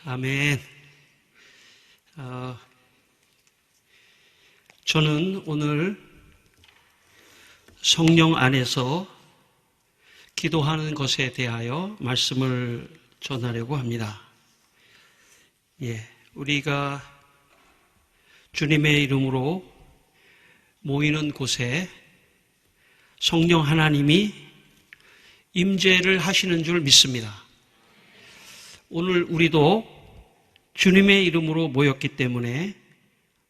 아멘. 저는 오늘 성령 안에서 기도하는 것에 대하여 말씀을 전하려고 합니다. 우리가 주님의 이름으로 모이는 곳에 성령 하나님이 임재를 하시는 줄 믿습니다. 오늘 우리도 주님의 이름으로 모였기 때문에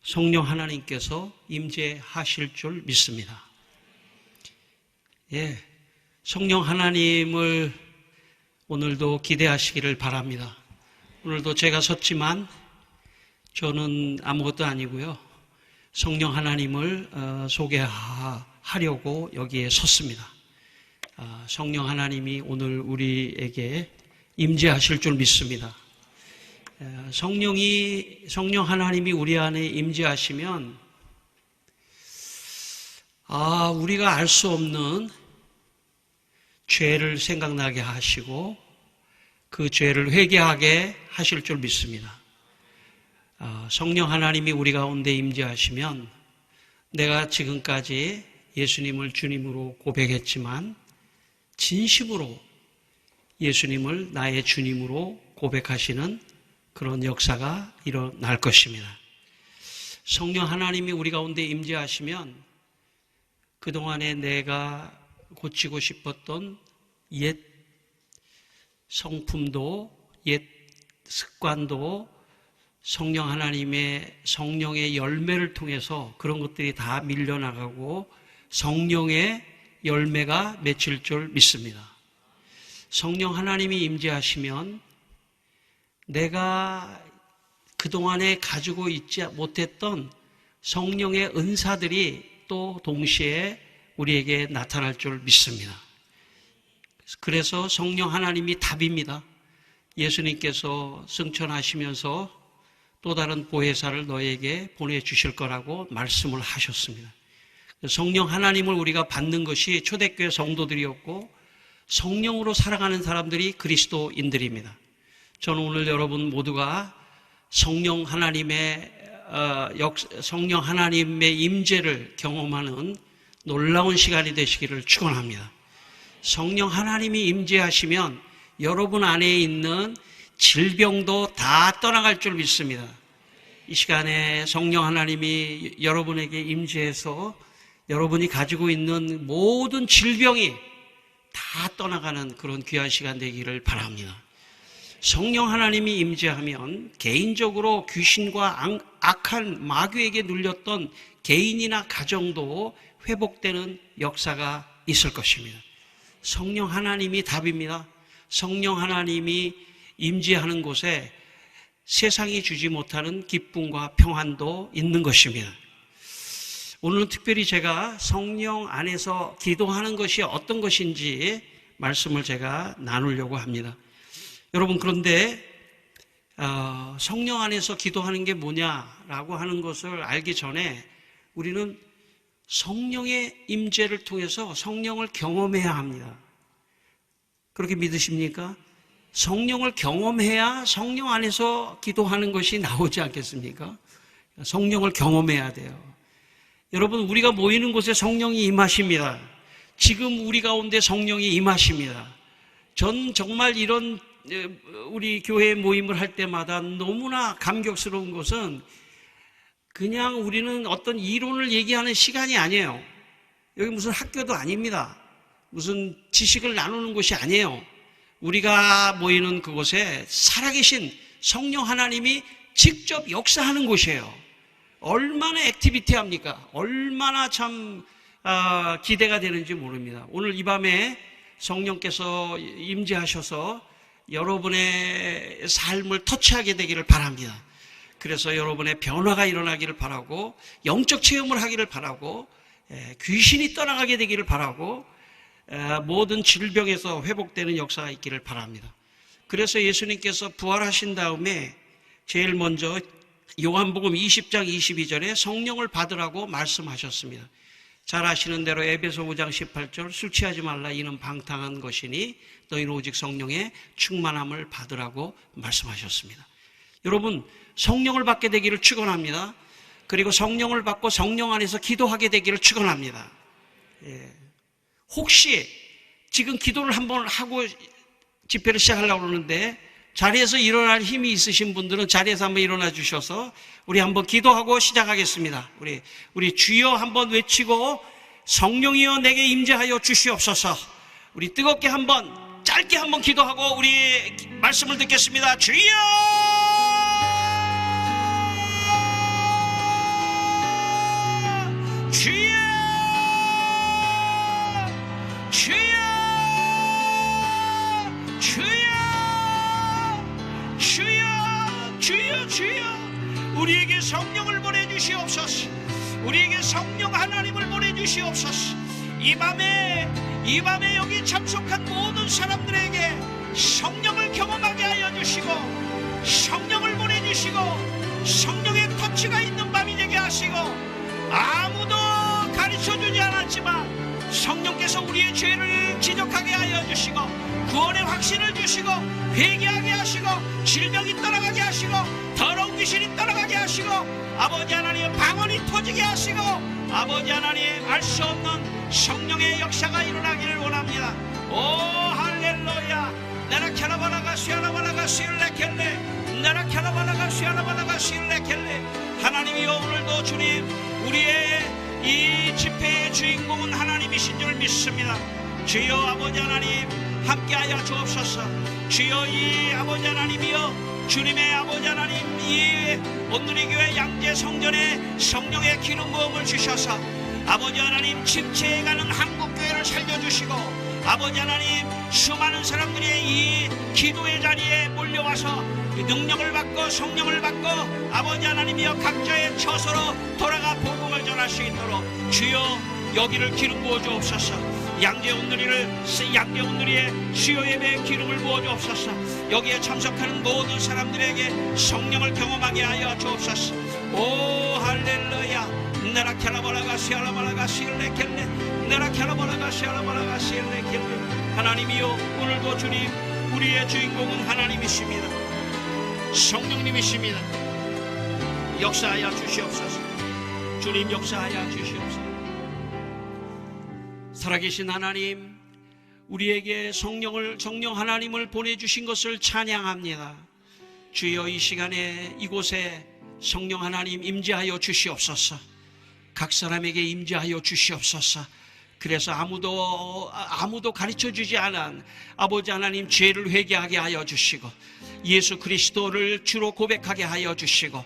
성령 하나님께서 임재하실 줄 믿습니다. 성령 하나님을 오늘도 기대하시기를 바랍니다. 오늘도 제가 섰지만 저는 아무것도 아니고요. 성령 하나님을 소개하려고 여기에 섰습니다. 성령 하나님이 오늘 우리에게 임재하실 줄 믿습니다. 성령 하나님이 우리 안에 임재하시면 우리가 알 수 없는 죄를 생각나게 하시고 그 죄를 회개하게 하실 줄 믿습니다. 성령 하나님이 우리 가운데 임재하시면 내가 지금까지 예수님을 주님으로 고백했지만 진심으로 예수님을 나의 주님으로 고백하시는 그런 역사가 일어날 것입니다. 성령 하나님이 우리 가운데 임재하시면 그동안에 내가 고치고 싶었던 옛 성품도 옛 습관도 성령 하나님의 성령의 열매를 통해서 그런 것들이 다 밀려나가고 성령의 열매가 맺힐 줄 믿습니다. 성령 하나님이 임재하시면 내가 그동안에 가지고 있지 못했던 성령의 은사들이 또 동시에 우리에게 나타날 줄 믿습니다. 그래서 성령 하나님이 답입니다. 예수님께서 승천하시면서 또 다른 보혜사를 너에게 보내주실 거라고 말씀을 하셨습니다. 성령 하나님을 우리가 받는 것이 초대교회 성도들이었고 성령으로 살아가는 사람들이 그리스도인들입니다. 저는 오늘 여러분 모두가 성령 하나님의 임재를 경험하는 놀라운 시간이 되시기를 축원합니다. 성령 하나님이 임재하시면 여러분 안에 있는 질병도 다 떠나갈 줄 믿습니다. 이 시간에 성령 하나님이 여러분에게 임재해서 여러분이 가지고 있는 모든 질병이 다 떠나가는 그런 귀한 시간 되기를 바랍니다. 성령 하나님이 임재하면 개인적으로 귀신과 악한 마귀에게 눌렸던 개인이나 가정도 회복되는 역사가 있을 것입니다. 성령 하나님이 답입니다. 성령 하나님이 임재하는 곳에 세상이 주지 못하는 기쁨과 평안도 있는 것입니다. 오늘은 특별히 제가 성령 안에서 기도하는 것이 어떤 것인지 말씀을 제가 나누려고 합니다. 여러분, 그런데 성령 안에서 기도하는 게 뭐냐라고 하는 것을 알기 전에 우리는 성령의 임재를 통해서 성령을 경험해야 합니다. 그렇게 믿으십니까? 성령을 경험해야 성령 안에서 기도하는 것이 나오지 않겠습니까? 성령을 경험해야 돼요. 여러분, 우리가 모이는 곳에 성령이 임하십니다. 지금 우리 가운데 성령이 임하십니다. 전 정말 이런 우리 교회 모임을 할 때마다 너무나 감격스러운 것은 그냥 우리는 어떤 이론을 얘기하는 시간이 아니에요. 여기 무슨 학교도 아닙니다. 무슨 지식을 나누는 곳이 아니에요. 우리가 모이는 그곳에 살아계신 성령 하나님이 직접 역사하는 곳이에요. 얼마나 액티비티합니까? 얼마나 참 기대가 되는지 모릅니다. 오늘 이 밤에 성령께서 임재하셔서 여러분의 삶을 터치하게 되기를 바랍니다. 그래서 여러분의 변화가 일어나기를 바라고 영적 체험을 하기를 바라고 귀신이 떠나가게 되기를 바라고 모든 질병에서 회복되는 역사가 있기를 바랍니다. 그래서 예수님께서 부활하신 다음에 제일 먼저 요한복음 20장 22절에 성령을 받으라고 말씀하셨습니다. 잘 아시는 대로 에베소 5장 18절 술 취하지 말라 이는 방탕한 것이니 너희는 오직 성령의 충만함을 받으라고 말씀하셨습니다. 여러분, 성령을 받게 되기를 축원합니다. 그리고 성령을 받고 성령 안에서 기도하게 되기를 축원합니다. 예. 혹시 지금 기도를 한번 하고 집회를 시작하려고 그러는데 자리에서 일어날 힘이 있으신 분들은 자리에서 한번 일어나 주셔서 우리 한번 기도하고 시작하겠습니다. 우리 주여 한번 외치고 성령이여 내게 임재하여 주시옵소서. 우리 뜨겁게 한번 짧게 한번 기도하고 우리 말씀을 듣겠습니다. 주여! 주여! 주여! 주여! 주여! 주여! 주여! 우리에게 성령을 보내주시옵소서. 우리에게 성령 하나님을 보내주시옵소서. 이 밤에 여기 참석한 모든 사람들에게 성령을 경험하게 하여 주시고 성령을 보내주시고 성령의 터치가 있는 밤이 되게 하시고 아무도 가르쳐주지 않았지만 성령께서 우리의 죄를 지적하게 하여 주시고 구원의 확신을 주시고 회개하게 하시고 질병이 떠나가게 하시고 더러운 귀신이 떠나가게 하시고 아버지 하나님 방언이 터지게 하시고 아버지 하나님 알 수 없는 성령의 역사가 일어나기를 원합니다. 오 할렐루야. 나라 캬라바라가 시아라바라가 시일레켈레 나라 캬라바라가 시아라바라가 시일레켈레. 하나님이여 오늘도 주님 우리의 이 집회의 주인공은 하나님이신 줄 믿습니다. 주여 아버지 하나님 함께하여 주옵소서. 주여 이 아버지 하나님이여 주님의 아버지 하나님 이 온누리 교회 양재 성전에 성령의 기름 부음을 주셔서 아버지 하나님 침체해가는 한국교회를 살려주시고 아버지 하나님 수많은 사람들이 이 기도의 자리에 몰려와서 능력을 받고 성령을 받고 아버지 하나님이여 각자의 처소로 돌아가 복음을 전할 수 있도록 주여 여기를 기름 부어 주옵소서. 양재 온누리의 수요 예배에 기름을 부어 주옵소서. 여기에 참석하는 모든 사람들에게 성령을 경험하게 하여 주옵소서. 오 할렐루야. 나라 캬라바라가 시알라바라가 시일레켈레 나라 캬라바라가 시알라바라가 시일레켈레. 하나님이여 오늘도 주님 우리의 주인공은 하나님이십니다. 성령님이십니다. 역사하여 주시옵소서. 주님 역사하여 주시옵소서. 살아계신 하나님 우리에게 성령 하나님을 보내주신 것을 찬양합니다. 주여 이 시간에 이곳에 성령 하나님 임재하여 주시옵소서. 각 사람에게 임재하여 주시옵소서. 그래서 아무도 가르쳐주지 않은 아버지 하나님 죄를 회개하게 하여 주시고 예수 그리스도를 주로 고백하게 하여 주시고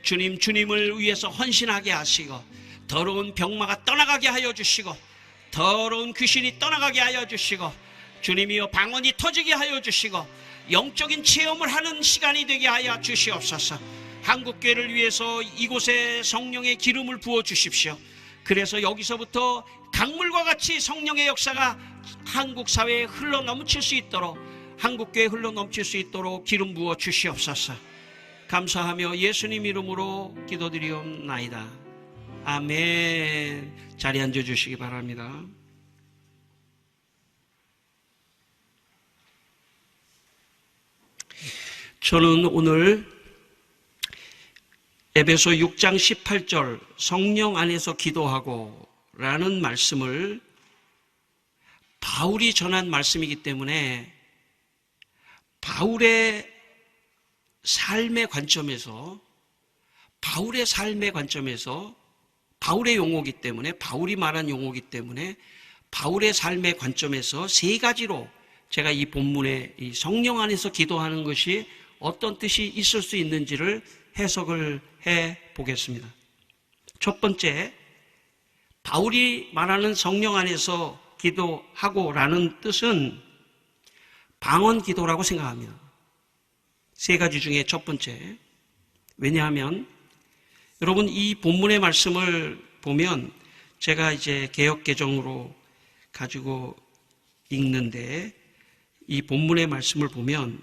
주님을 위해서 헌신하게 하시고 더러운 병마가 떠나가게 하여 주시고 더러운 귀신이 떠나가게 하여 주시고 주님이여 방언이 터지게 하여 주시고 영적인 체험을 하는 시간이 되게 하여 주시옵소서. 한국교회를 위해서 이곳에 성령의 기름을 부어 주십시오. 그래서 여기서부터 강물과 같이 성령의 역사가 한국 사회에 흘러 넘칠 수 있도록 한국교회에 흘러 넘칠 수 있도록 기름 부어 주시옵소서. 감사하며 예수님 이름으로 기도드리옵나이다. 아멘. 자리에 앉아주시기 바랍니다. 저는 오늘 에베소 6장 18절 성령 안에서 기도하고 라는 말씀을 바울이 전한 말씀이기 때문에 바울의 삶의 관점에서 바울의 용어이기 때문에 바울이 말한 용어이기 때문에 바울의 삶의 관점에서 세 가지로 제가 이 본문에 이 성령 안에서 기도하는 것이 어떤 뜻이 있을 수 있는지를 해석을 해 보겠습니다. 첫 번째, 바울이 말하는 성령 안에서 기도하고라는 뜻은 방언 기도라고 생각합니다. 세 가지 중에 첫 번째. 왜냐하면 여러분 이 본문의 말씀을 보면 제가 이제 개역개정으로 가지고 읽는데 이 본문의 말씀을 보면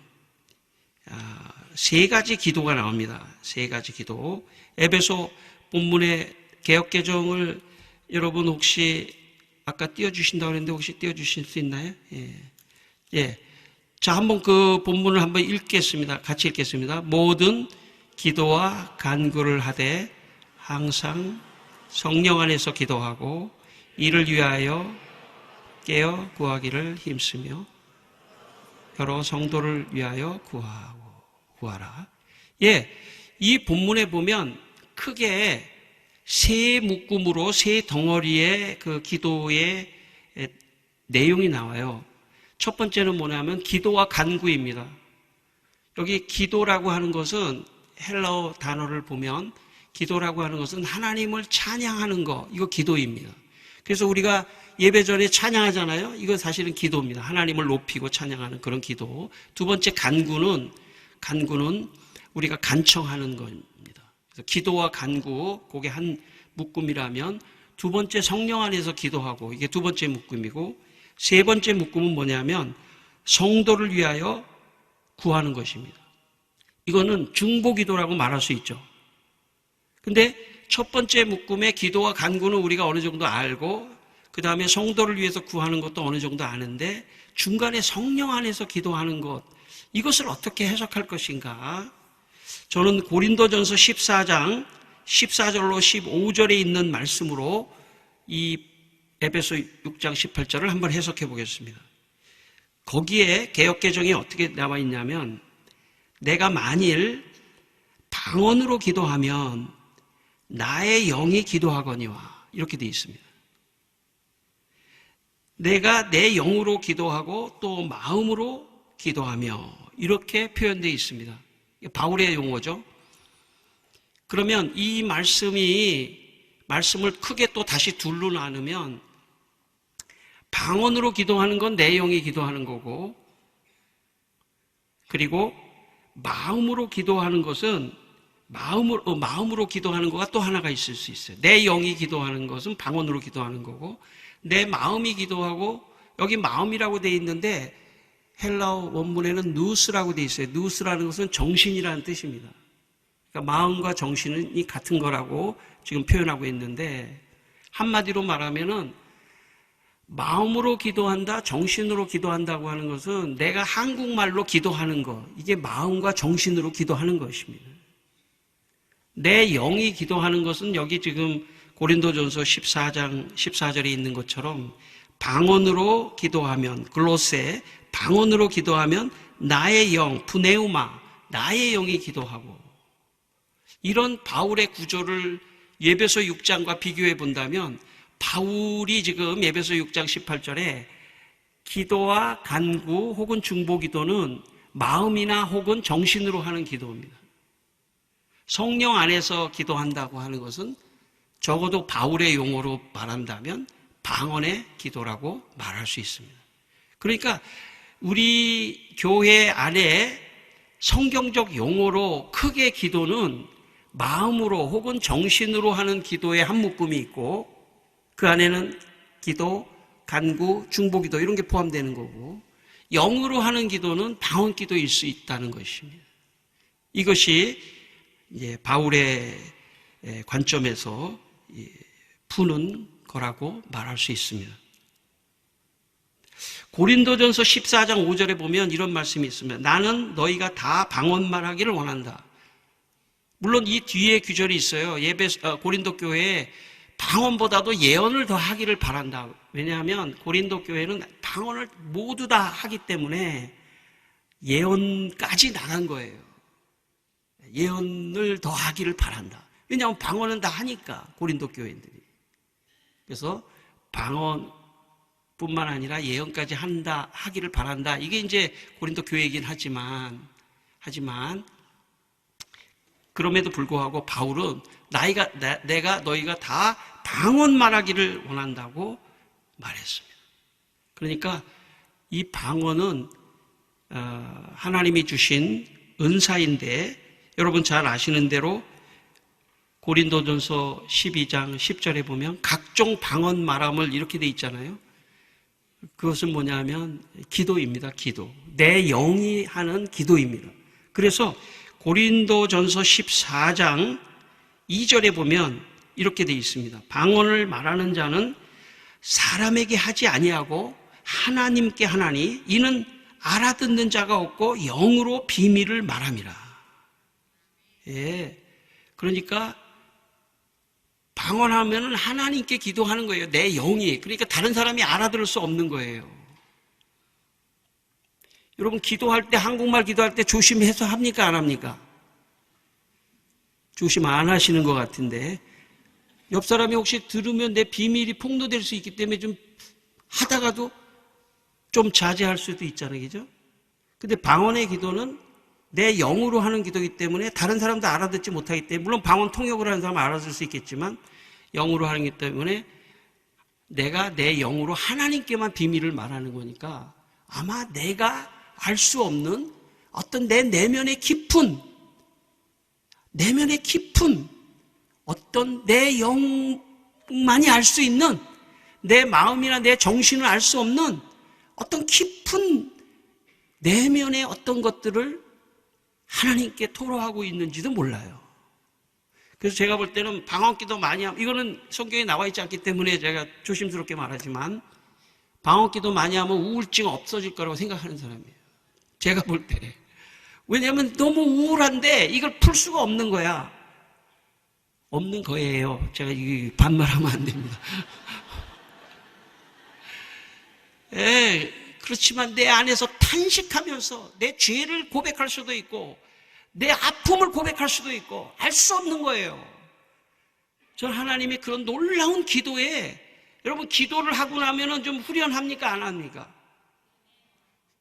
세 가지 기도가 나옵니다. 세 가지 기도. 에베소 본문의 개역개정을 여러분 혹시 아까 띄워주신다고 했는데 혹시 띄워주실 수 있나요? 예. 자, 한번 그 본문을 한번 읽겠습니다. 같이 읽겠습니다. 모든 기도와 간구를 하되 항상 성령 안에서 기도하고 이를 위하여 깨어 구하기를 힘쓰며 여러 성도를 위하여 구하라. 예, 이 본문에 보면 크게 세 묶음으로 세 덩어리의 그 기도의 내용이 나와요. 첫 번째는 뭐냐면 기도와 간구입니다. 여기 기도라고 하는 것은 헬라어 단어를 보면 기도라고 하는 것은 하나님을 찬양하는 거, 이거 기도입니다. 그래서 우리가 예배 전에 찬양하잖아요. 이거 사실은 기도입니다. 하나님을 높이고 찬양하는 그런 기도. 두 번째 간구는 우리가 간청하는 겁니다. 그래서 기도와 간구, 그게 한 묶음이라면 두 번째 성령 안에서 기도하고 이게 두 번째 묶음이고 세 번째 묶음은 뭐냐면 성도를 위하여 구하는 것입니다. 이거는 중보기도라고 말할 수 있죠. 근데 첫 번째 묶음의 기도와 간구는 우리가 어느 정도 알고 그 다음에 성도를 위해서 구하는 것도 어느 정도 아는데 중간에 성령 안에서 기도하는 것, 이것을 어떻게 해석할 것인가? 저는 고린도전서 14장 14절로 15절에 있는 말씀으로 이 에베소 6장 18절을 한번 해석해 보겠습니다. 거기에 개역개정이 어떻게 나와 있냐면 내가 만일 방언으로 기도하면 나의 영이 기도하거니와 이렇게 되어 있습니다. 내가 내 영으로 기도하고 또 마음으로 기도하며 이렇게 표현되어 있습니다. 바울의 용어죠. 그러면 이 말씀을 크게 또 다시 둘로 나누면 방언으로 기도하는 건 내 영이 기도하는 거고 그리고 마음으로 기도하는 것은 마음으로 기도하는 거가 또 하나가 있을 수 있어요. 내 영이 기도하는 것은 방언으로 기도하는 거고 내 마음이 기도하고 여기 마음이라고 되어 있는데 헬라어 원문에는 누스라고 되어 있어요. 누스라는 것은 정신이라는 뜻입니다. 그러니까 마음과 정신이 같은 거라고 지금 표현하고 있는데 한마디로 말하면은 마음으로 기도한다, 정신으로 기도한다고 하는 것은 내가 한국말로 기도하는 것, 이게 마음과 정신으로 기도하는 것입니다. 내 영이 기도하는 것은 여기 지금 고린도전서 14장 14절에 있는 것처럼 방언으로 기도하면 글로세, 방언으로 기도하면 나의 영, 푸네우마, 나의 영이 기도하고 이런 바울의 구조를 에베소 6장과 비교해 본다면 바울이 지금 에베소 6장 18절에 기도와 간구 혹은 중보기도는 마음이나 혹은 정신으로 하는 기도입니다. 성령 안에서 기도한다고 하는 것은 적어도 바울의 용어로 말한다면 방언의 기도라고 말할 수 있습니다. 그러니까 우리 교회 안에 성경적 용어로 크게 기도는 마음으로 혹은 정신으로 하는 기도의 한 묶음이 있고 그 안에는 기도, 간구, 중보기도 이런 게 포함되는 거고 영으로 하는 기도는 방언 기도일 수 있다는 것입니다. 이것이 이제 바울의 관점에서 푸는 거라고 말할 수 있습니다. 고린도전서 14장 5절에 보면 이런 말씀이 있습니다. 나는 너희가 다 방언만 하기를 원한다. 물론 이 뒤에 규절이 있어요. 고린도 교회에 방언보다도 예언을 더 하기를 바란다. 왜냐하면 고린도 교회는 방언을 모두 다 하기 때문에 예언까지 나간 거예요. 예언을 더 하기를 바란다. 왜냐하면 방언은 다 하니까 고린도 교회인들이. 그래서 방언뿐만 아니라 예언까지 하기를 바란다. 이게 이제 고린도 교회이긴 하지만 그럼에도 불구하고 바울은 내가 너희가 다 방언 말하기를 원한다고 말했습니다. 그러니까 이 방언은 하나님이 주신 은사인데 여러분 잘 아시는 대로 고린도전서 12장 10절에 보면 각종 방언 말함을 이렇게 돼 있잖아요. 그것은 뭐냐면 기도입니다. 기도. 내 영이 하는 기도입니다. 그래서 고린도전서 14장 2절에 보면 이렇게 돼 있습니다. 방언을 말하는 자는 사람에게 하지 아니하고 하나님께 하나니 이는 알아듣는 자가 없고 영으로 비밀을 말함이라. 예. 그러니까 방언하면은 하나님께 기도하는 거예요. 내 영이. 그러니까 다른 사람이 알아들을 수 없는 거예요. 여러분 기도할 때 한국말 기도할 때 조심해서 합니까 안 합니까? 조심 안 하시는 것 같은데 옆 사람이 혹시 들으면 내 비밀이 폭로될 수 있기 때문에 좀 하다가도 좀 자제할 수도 있잖아요. 그죠? 근데 방언의 기도는 내 영으로 하는 기도이기 때문에 다른 사람도 알아듣지 못하기 때문에 물론 방언 통역을 하는 사람은 알아들 수 있겠지만 영으로 하는 기 때문에 내가 내 영으로 하나님께만 비밀을 말하는 거니까 아마 내가 알 수 없는 어떤 내 내면의 깊은 어떤 내 영만이 알 수 있는 내 마음이나 내 정신을 알 수 없는 어떤 깊은 내면의 어떤 것들을 하나님께 토로하고 있는지도 몰라요. 그래서 제가 볼 때는 방언기도 많이 하면, 이거는 성경에 나와 있지 않기 때문에 제가 조심스럽게 말하지만 방언기도 많이 하면 우울증 없어질 거라고 생각하는 사람이에요. 제가 볼 때. 왜냐하면 너무 우울한데 이걸 풀 수가 없는 거야. 없는 거예요. 제가 이 반말하면 안 됩니다. 예, 그렇지만 내 안에서 탄식하면서 내 죄를 고백할 수도 있고 내 아픔을 고백할 수도 있고 알 수 없는 거예요. 전 하나님이 그런 놀라운 기도에 여러분 기도를 하고 나면은 좀 후련합니까 안 합니까?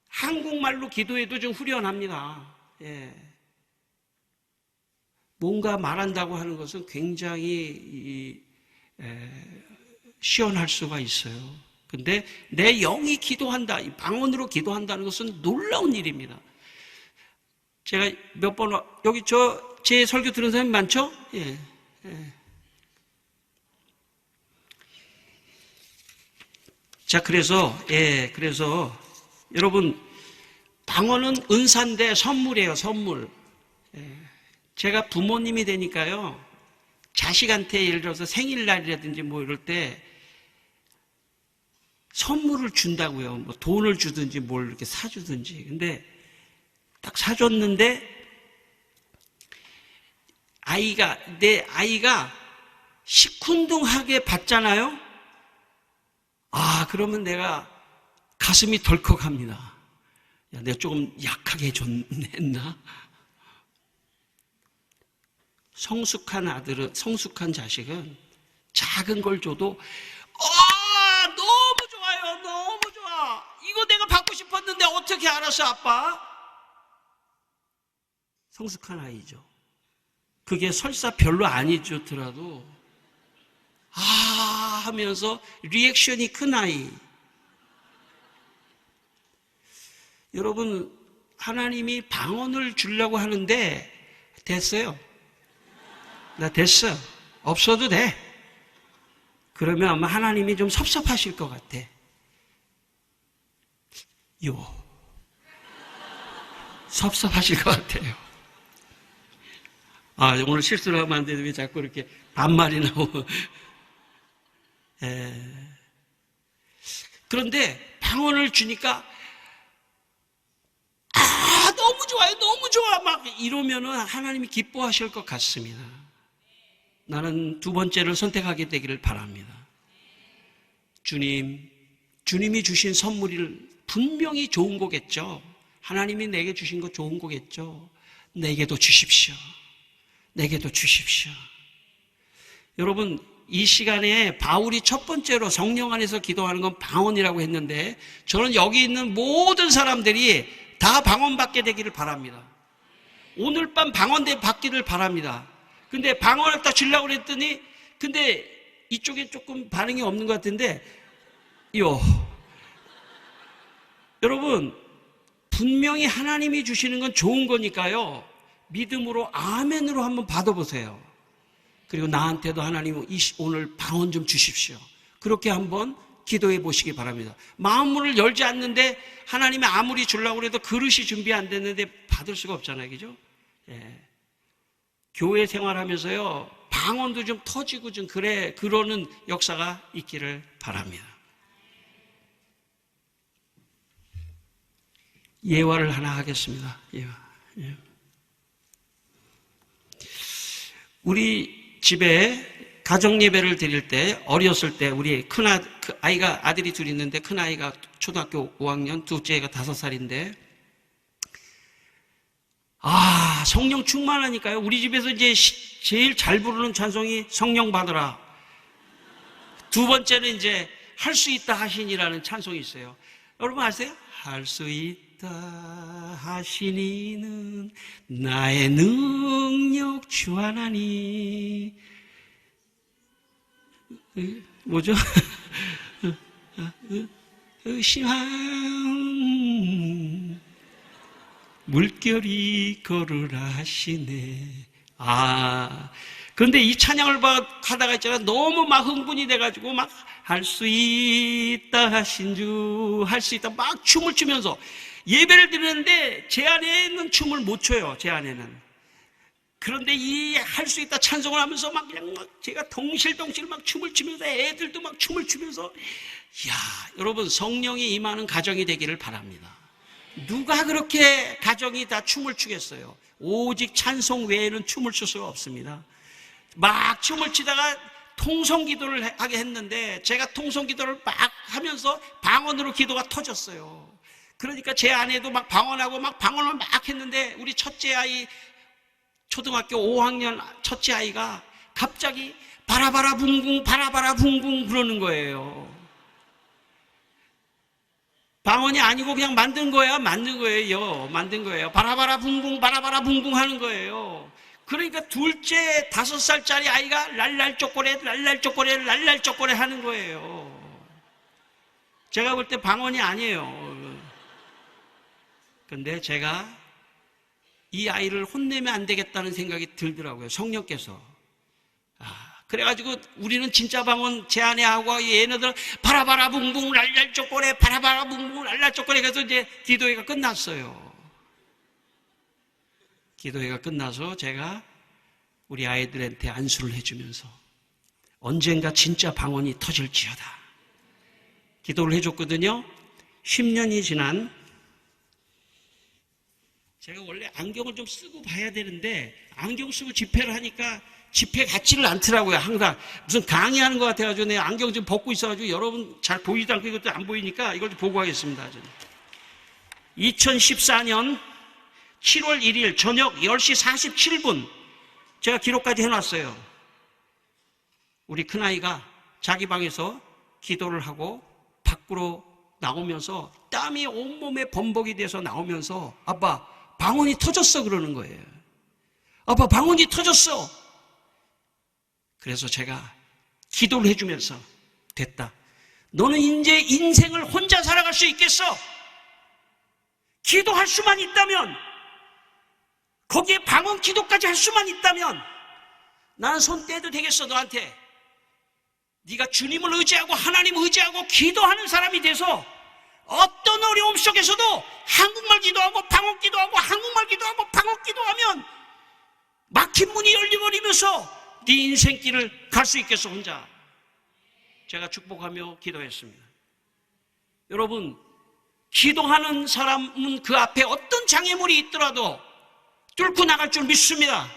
한국말로 기도해도 좀 후련합니다. 예. 뭔가 말한다고 하는 것은 굉장히 시원할 수가 있어요. 근데 내 영이 기도한다, 방언으로 기도한다는 것은 놀라운 일입니다. 제가 몇 번 여기 제 설교 들은 사람이 많죠? 예. 예. 자, 그래서 여러분 방언은 은사인데 선물이에요, 선물. 예. 제가 부모님이 되니까요, 자식한테 예를 들어서 생일날이라든지 뭐 이럴 때 선물을 준다고요. 뭐 돈을 주든지 뭘 이렇게 사주든지. 근데 딱 사줬는데 내 아이가 시큰둥하게 받잖아요. 아, 그러면 내가 가슴이 덜컥합니다. 야, 내가 조금 약하게 했나? 성숙한 자식은 작은 걸 줘도 너무 좋아요. 너무 좋아. 이거 내가 받고 싶었는데 어떻게 알았어, 아빠? 성숙한 아이죠. 그게 설사 별로 안 좋더라도 하면서 리액션이 큰 아이. 여러분, 하나님이 방언을 주려고 하는데 됐어요. 나 됐어. 없어도 돼. 그러면 아마 하나님이 좀 섭섭하실 것 같아. 섭섭하실 것 같아요. 오늘 실수를 하면 안 되는데 왜 자꾸 이렇게 반말이 나오고. 그런데 방언을 주니까 너무 좋아요. 너무 좋아. 막 이러면은 하나님이 기뻐하실 것 같습니다. 나는 두 번째를 선택하게 되기를 바랍니다. 주님이 주신 선물이 분명히 좋은 거겠죠. 하나님이 내게 주신 거 좋은 거겠죠. 내게도 주십시오. 내게도 주십시오. 여러분, 이 시간에 바울이 첫 번째로 성령 안에서 기도하는 건 방언이라고 했는데 저는 여기 있는 모든 사람들이 다 방언 받게 되기를 바랍니다. 오늘 밤 방언 받기를 바랍니다. 근데 방언을 딱 주려고 그랬더니 근데 이쪽에 조금 반응이 없는 것 같은데 여러분, 분명히 하나님이 주시는 건 좋은 거니까요, 믿음으로 아멘으로 한번 받아보세요. 그리고 나한테도 하나님 오늘 방언 좀 주십시오. 그렇게 한번 기도해 보시기 바랍니다. 마음문을 열지 않는데 하나님이 아무리 주려고 해도 그릇이 준비 안 됐는데 받을 수가 없잖아요. 그죠? 예. 교회 생활하면서요, 방언도 좀 터지고 좀 그러는 역사가 있기를 바랍니다. 예화를 하나 하겠습니다. 예화. 우리 집에 가정 예배를 드릴 때, 어렸을 때 우리 아들이 둘 있는데 큰 아이가 초등학교 5학년, 둘째가 5살인데 성령 충만하니까요. 우리 집에서 이제 제일 잘 부르는 찬송이 성령 받으라. 두 번째는 이제 할 수 있다 하시니라는 찬송이 있어요. 여러분 아세요? 할 수 있다 하시니는 나의 능력 주 하나니. 뭐죠? 의심한 물결이 걸으라 하시네. 그런데 이 찬양을 하다가 있잖아. 너무 막 흥분이 돼가지고 막 할 수 있다 하신 주, 할 수 있다 막 춤을 추면서 예배를 드리는데 제 안에는 춤을 못 춰요. 제 안에는. 그런데 이 할 수 있다 찬송을 하면서 막 그냥 막 제가 덩실덩실 막 춤을 추면서 애들도 막 춤을 추면서 여러분 성령이 임하는 가정이 되기를 바랍니다. 누가 그렇게 가정이 다 춤을 추겠어요? 오직 찬송 외에는 춤을 출 수가 없습니다. 막 춤을 추다가 통성기도를 하게 했는데 제가 통성기도를 막 하면서 방언으로 기도가 터졌어요. 그러니까 제 아내도 막 방언하고 막 방언을 막 했는데 우리 첫째 아이 초등학교 5학년 첫째 아이가 갑자기 바라바라 붕붕 바라바라 붕붕 그러는 거예요. 방언이 아니고 그냥 만든 거예요. 바라바라 붕붕 바라바라 붕붕 하는 거예요. 그러니까 둘째 5살짜리 아이가 랄랄 쪼꼬레 하는 거예요. 제가 볼 때 방언이 아니에요. 근데 제가 이 아이를 혼내면 안 되겠다는 생각이 들더라고요. 성령께서. 그래가지고 우리는 진짜 방언 제 아내하고 얘네들은 바라바라 붕붕 랄랄 쪼꼬레 바라바라 붕붕 랄랄 쪼꼬레 그래서 이제 기도회가 끝났어요. 기도회가 끝나서 제가 우리 아이들한테 안수를 해주면서 언젠가 진짜 방언이 터질지어다 기도를 해줬거든요. 10년이 지난 제가 원래 안경을 좀 쓰고 봐야 되는데 안경 쓰고 집회를 하니까 집회 같지를 않더라고요. 항상 무슨 강의하는 것 같아가지고 내 안경 좀 벗고 있어가지고 여러분 잘 보이지도 않고 이것도 안 보이니까 이걸 좀 보고 하겠습니다. 2014년 7월 1일 저녁 10시 47분 제가 기록까지 해놨어요. 우리 큰아이가 자기 방에서 기도를 하고 밖으로 나오면서 땀이 온몸에 범벅이 돼서 나오면서 아빠 방언이 터졌어 그러는 거예요. 아빠 방언이 터졌어. 그래서 제가 기도를 해주면서 됐다. 너는 이제 인생을 혼자 살아갈 수 있겠어. 기도할 수만 있다면 거기에 방언 기도까지 할 수만 있다면 나는 손 떼도 되겠어 너한테. 네가 주님을 의지하고 하나님 의지하고 기도하는 사람이 돼서 어떤 어려움 속에서도 한국말 기도하고 방언 기도하고 한국말 기도하고 방언 기도하면 막힌 문이 열려버리면서 네 인생길을 갈 수 있겠어 혼자. 제가 축복하며 기도했습니다. 여러분 기도하는 사람은 그 앞에 어떤 장애물이 있더라도 뚫고 나갈 줄 믿습니다.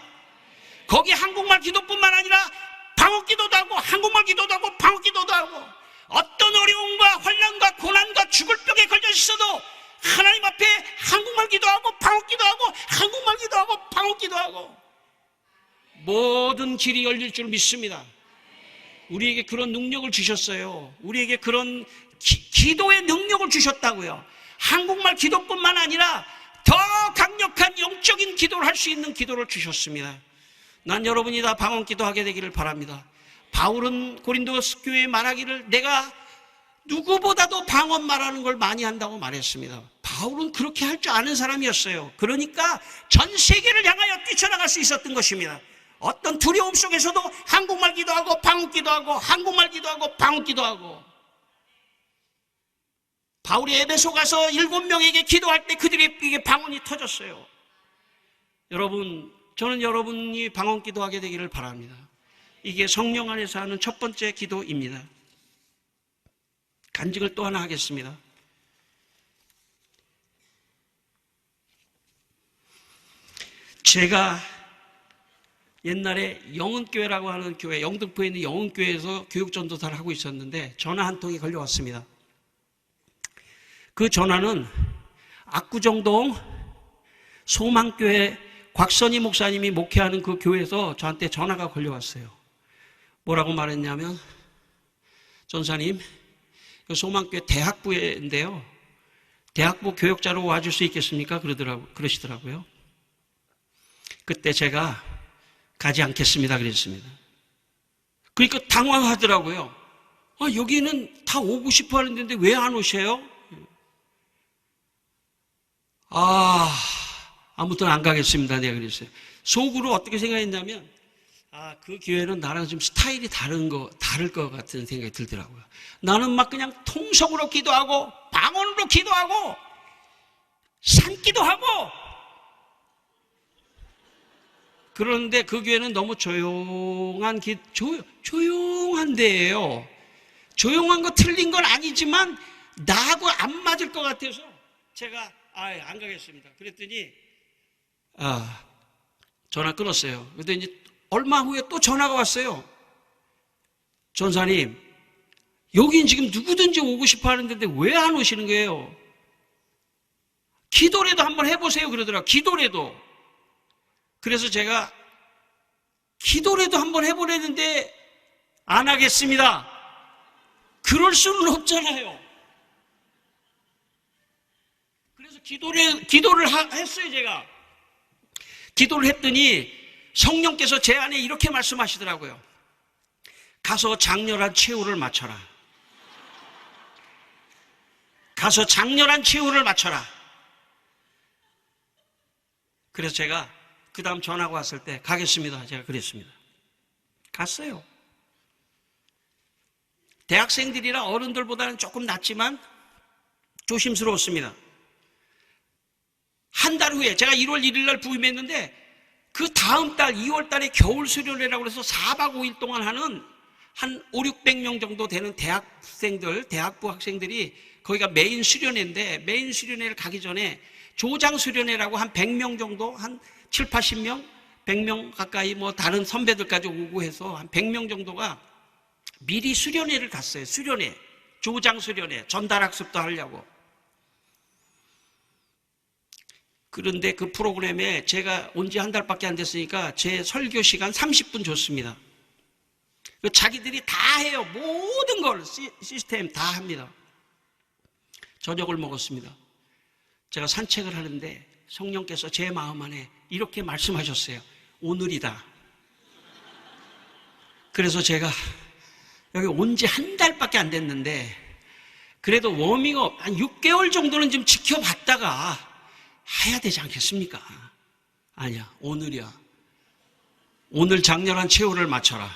거기 한국말 기도뿐만 아니라 방언 기도도 하고 한국말 기도도 하고 방언 기도도 하고 어떤 어려움과 환난과 고난과 죽을 병에 걸려 있어도 하나님 앞에 한국말 기도하고 방언 기도하고 한국말 기도하고 방언 기도하고 모든 길이 열릴 줄 믿습니다. 우리에게 그런 능력을 주셨어요. 우리에게 그런 기도의 능력을 주셨다고요. 한국말 기도뿐만 아니라 더 강력한 영적인 기도를 할 수 있는 기도를 주셨습니다. 난 여러분이 다 방언 기도하게 되기를 바랍니다. 바울은 고린도 교회에 말하기를 내가 누구보다도 방언 말하는 걸 많이 한다고 말했습니다. 바울은 그렇게 할 줄 아는 사람이었어요. 그러니까 전 세계를 향하여 뛰쳐나갈 수 있었던 것입니다. 어떤 두려움 속에서도 한국말 기도하고 방언 기도하고 한국말 기도하고 방언 기도하고 바울이 에베소 가서 7명에게 기도할 때 그들에게 방언이 터졌어요. 여러분, 저는 여러분이 방언 기도하게 되기를 바랍니다. 이게 성령 안에서 하는 첫 번째 기도입니다. 간증을 또 하나 하겠습니다. 제가 옛날에 영은교회라고 하는 교회, 영등포에 있는 영은교회에서 교육전도사를 하고 있었는데 전화 한 통이 걸려왔습니다. 그 전화는 압구정동 소망교회 곽선희 목사님이 목회하는 그 교회에서 저한테 전화가 걸려왔어요. 뭐라고 말했냐면, 전사님, 소망교회 대학부인데요, 대학부 교역자로 와줄 수 있겠습니까? 그러시더라고요. 그때 제가 가지 않겠습니다 그랬습니다. 그러니까 당황하더라고요. 여기는 다 오고 싶어 하는데 왜 안 오셔요? 아무튼 안 가겠습니다 내가 그랬어요. 속으로 어떻게 생각했냐면, 그 교회는 나랑 좀 스타일이 다를 것 같은 생각이 들더라고요. 나는 막 그냥 통성으로 기도하고 방언으로 기도하고 산기도 하고, 그런데 그 교회는 너무 조용한 데예요. 조용한 거 틀린 건 아니지만 나하고 안 맞을 것 같아서 제가 안 가겠습니다 그랬더니 전화 끊었어요. 그랬더니 이제 얼마 후에 또 전화가 왔어요. 전사님, 여긴 지금 누구든지 오고 싶어 하는데 왜 안 오시는 거예요? 기도라도 한번 해보세요 그러더라고요. 기도라도. 그래서 제가 기도라도 한번 해보려는데 안 하겠습니다. 그럴 수는 없잖아요. 그래서 기도를 했어요 제가. 기도를 했더니 성령께서 제 안에 이렇게 말씀하시더라고요. 가서 장렬한 최후를 맞춰라. 가서 장렬한 최후를 맞춰라. 그래서 제가 그 다음 전화가 왔을 때 가겠습니다 제가 그랬습니다. 갔어요. 대학생들이라 어른들보다는 조금 낫지만 조심스러웠습니다. 한 달 후에 제가 1월 1일 날 부임했는데 그 다음 달 2월 달에 겨울 수련회라고 해서 4박 5일 동안 하는 한 5,600명 정도 되는 대학부 학생들이, 거기가 메인 수련회인데 메인 수련회를 가기 전에 조장 수련회라고 한 100명 정도, 한 7, 80명, 100명 가까이 뭐 다른 선배들까지 오고 해서 한 100명 정도가 미리 수련회를 갔어요. 수련회, 조장 수련회, 전달학습도 하려고. 그런데 그 프로그램에 제가 온 지 한 달밖에 안 됐으니까 제 설교 시간 30분 줬습니다. 자기들이 다 해요. 모든 걸 시스템 다 합니다. 저녁을 먹었습니다. 제가 산책을 하는데 성령께서 제 마음 안에 이렇게 말씀하셨어요. 오늘이다. 그래서 제가 여기 온 지 한 달밖에 안 됐는데 그래도 워밍업 한 6개월 정도는 좀 지켜봤다가 해야 되지 않겠습니까? 아니야, 오늘이야. 오늘 장렬한 최후를 맞춰라.